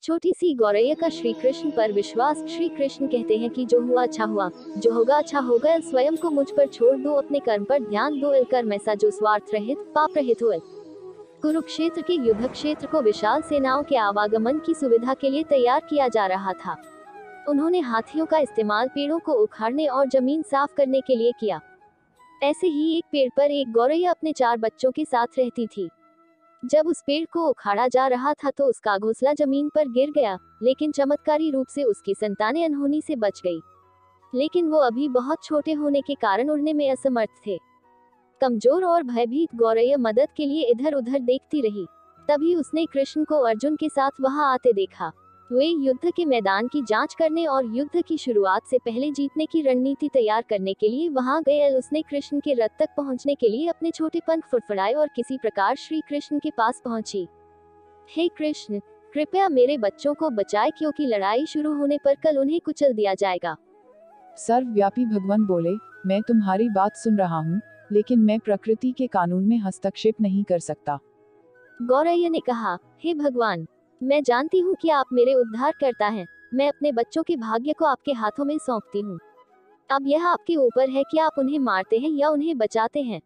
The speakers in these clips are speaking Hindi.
छोटी सी गौरैया का श्री कृष्ण पर विश्वास। श्री कृष्ण कहते हैं कि जो हुआ अच्छा हुआ, जो होगा अच्छा होगा। स्वयं को मुझ पर छोड़ दो, अपने कर्म पर ध्यान दो। इलकर मैसा जो स्वार्थ रहित पाप रहित हो। कुरुक्षेत्र के युद्ध क्षेत्र को विशाल सेनाओं के आवागमन की सुविधा के लिए तैयार किया जा रहा था। उन्होंने हाथियों का इस्तेमाल पेड़ों को उखाड़ने और जमीन साफ करने के लिए किया। ऐसे ही एक पेड़ पर एक गौरैया अपने 4 बच्चों के साथ रहती थी। जब उस पेड़ को उखाड़ा जा रहा था तो उसका घोंसला जमीन पर गिर गया, लेकिन चमत्कारी रूप से उसकी संतानें अनहोनी से बच गई। लेकिन वो अभी बहुत छोटे होने के कारण उड़ने में असमर्थ थे। कमजोर और भयभीत गौरैया मदद के लिए इधर उधर देखती रही। तभी उसने कृष्ण को अर्जुन के साथ वहां आते देखा। वे युद्ध के मैदान की जांच करने और युद्ध की शुरुआत से पहले जीतने की रणनीति तैयार करने के लिए वहां गए। उसने कृष्ण के रथ तक पहुंचने के लिए अपने छोटे पंख फुड़फुड़ाए और किसी प्रकार श्री कृष्ण के पास पहुंची। हे कृष्ण, कृपया मेरे बच्चों को बचाए, क्योंकि लड़ाई शुरू होने पर कल उन्हें कुचल दिया जाएगा। सर्वव्यापी भगवान बोले, मैं तुम्हारी बात सुन रहा हूँ, लेकिन मैं प्रकृति के कानून में हस्तक्षेप नहीं कर सकता। गौरैया ने कहा, हे भगवान, मैं जानती हूँ कि आप मेरे उद्धार करता हैं। मैं अपने बच्चों के भाग्य को आपके हाथों में सौंपती हूँ। अब यह आपके ऊपर है कि आप उन्हें मारते हैं या उन्हें बचाते हैं।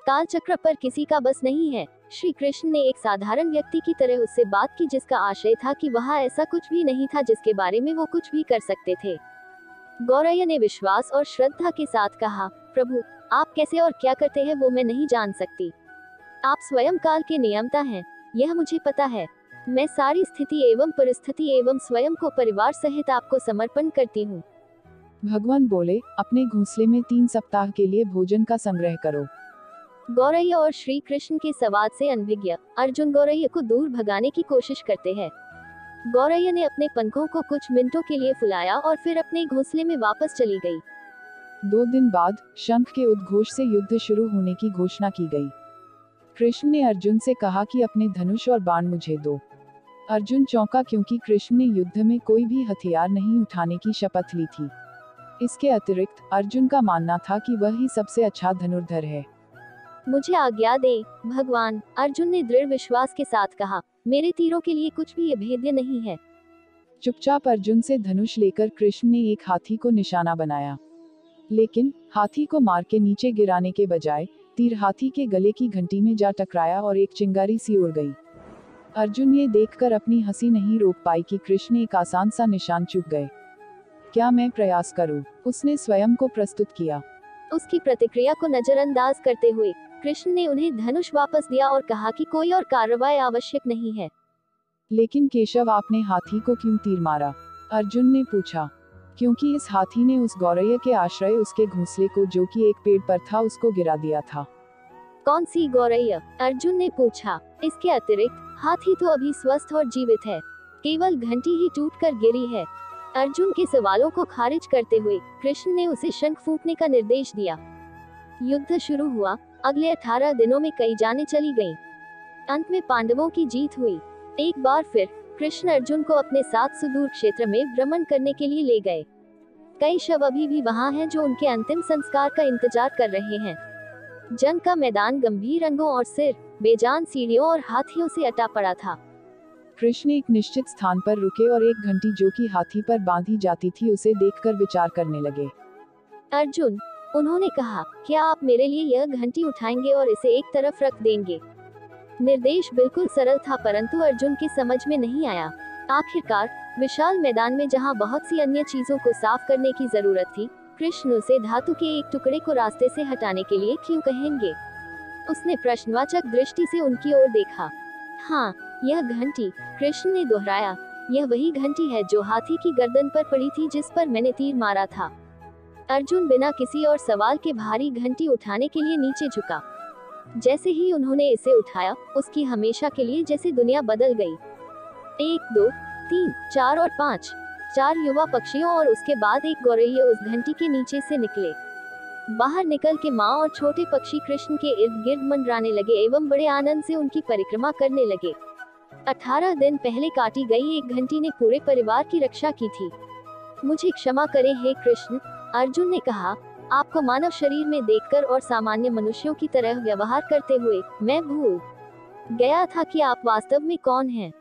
काल चक्र पर किसी का बस नहीं है। श्री कृष्ण ने एक साधारण व्यक्ति की तरह उससे बात की, जिसका आशय था कि वह ऐसा कुछ भी नहीं था जिसके बारे में वो कुछ भी कर सकते थे। गौरैया ने विश्वास और श्रद्धा के साथ कहा, प्रभु, आप कैसे और क्या करते हैं वो मैं नहीं जान सकती। आप स्वयं काल के नियंता हैं, यह मुझे पता है। मैं सारी स्थिति एवं परिस्थिति एवं स्वयं को परिवार सहित आपको समर्पण करती हूँ। भगवान बोले, अपने घोंसले में 3 सप्ताह के लिए भोजन का संग्रह करो। गौरैया और श्री कृष्ण के संवाद से अनभिज्ञ अर्जुन गौरैया को दूर भगाने की कोशिश करते हैं। गौरैया ने अपने पंखों को कुछ मिनटों के लिए फुलाया और फिर अपने घोंसले में वापस चली गई। 2 दिन बाद शंख के उद्घोष से युद्ध शुरू होने की घोषणा की गई। कृष्ण ने अर्जुन से कहा कि अपने धनुष और बाण मुझे दो। अर्जुन चौंका, क्योंकि कृष्ण ने युद्ध में कोई भी हथियार नहीं उठाने की शपथ ली थी। इसके अतिरिक्त अर्जुन का मानना था कि वह ही सबसे अच्छा धनुर्धर है। मुझे आज्ञा दे भगवान, अर्जुन ने दृढ़ विश्वास के साथ कहा। मेरे तीरों के लिए कुछ भी अभेद्य नहीं है। चुपचाप अर्जुन से धनुष लेकर कृष्ण ने एक हाथी को निशाना बनाया, लेकिन हाथी को मार के नीचे गिराने के बजाय तीर हाथी के गले की घंटी में जा टकराया और एक चिंगारी सी उड़ गई। अर्जुन ये देखकर अपनी हंसी नहीं रोक पाई कि कृष्ण एक आसान सा निशान चूक गए। क्या मैं प्रयास करूं? उसने स्वयं को प्रस्तुत किया। उसकी प्रतिक्रिया को नजरअंदाज करते हुए कृष्ण ने उन्हें धनुष वापस दिया और कहा कि कोई और कार्रवाई आवश्यक नहीं है। लेकिन केशव, आपने हाथी को क्यों तीर मारा? अर्जुन ने पूछा। क्योंकि इस हाथी ने उस गौरैया के आश्रय उसके घोंसले को, जो कि एक पेड़ पर था, उसको गिरा दिया था। कौन सी गौरैया? अर्जुन ने पूछा। इसके अतिरिक्त हाथी तो अभी स्वस्थ और जीवित है, केवल घंटी ही टूटकर गिरी है। अर्जुन के सवालों को खारिज करते हुए कृष्ण ने उसे शंख फूंकने का निर्देश दिया। युद्ध शुरू हुआ। अगले 18 दिनों में कई जानें चली गईं। अंत में पांडवों की जीत हुई। एक बार फिर कृष्ण अर्जुन को अपने साथ सुदूर क्षेत्र में भ्रमण करने के लिए ले गए। कई शव अभी भी वहां हैं जो उनके अंतिम संस्कार का इंतजार कर रहे हैं। जंग का मैदान गंभीर रंगों और सिर बेजान सीढ़ियों और हाथियों से अटा पड़ा था। कृष्ण एक निश्चित स्थान पर रुके और एक घंटी जो कि हाथी पर बांधी जाती थी उसे देखकर विचार करने लगे। अर्जुन, उन्होंने कहा, क्या आप मेरे लिए यह घंटी उठाएंगे और इसे एक तरफ रख देंगे? निर्देश बिल्कुल सरल था, परंतु अर्जुन की समझ में नहीं आया। आखिरकार विशाल मैदान में जहां बहुत सी अन्य चीजों को साफ करने की जरूरत थी, कृष्ण उसे धातु के एक टुकड़े को रास्ते से हटाने के लिए क्यों कहेंगे? उसने प्रश्नवाचक दृष्टि से उनकी ओर देखा। हाँ, यह घंटी, कृष्ण ने दोहराया, यह वही घंटी है जो हाथी की गर्दन पर पड़ी थी जिस पर मैंने तीर मारा था। अर्जुन बिना किसी और सवाल के भारी घंटी उठाने के लिए नीचे झुका। जैसे ही उन्होंने इसे उठाया, उसकी हमेशा के लिए जैसे दुनिया बदल गई। 1, 2, 3, 4 और 5 4 युवा पक्षियों और उसके बाद एक गौरैया उस घंटी के नीचे से निकले। बाहर निकल के माँ और छोटे पक्षी कृष्ण के इर्द गिर्द मंडराने लगे एवं बड़े आनंद से उनकी परिक्रमा करने लगे। 18 दिन पहले काटी गई एक घंटी ने पूरे परिवार की रक्षा की थी। मुझे क्षमा करें हे कृष्ण, अर्जुन ने कहा, आपको मानव शरीर में देखकर और सामान्य मनुष्यों की तरह व्यवहार करते हुए मैं भूल गया था कि आप वास्तव में कौन हैं।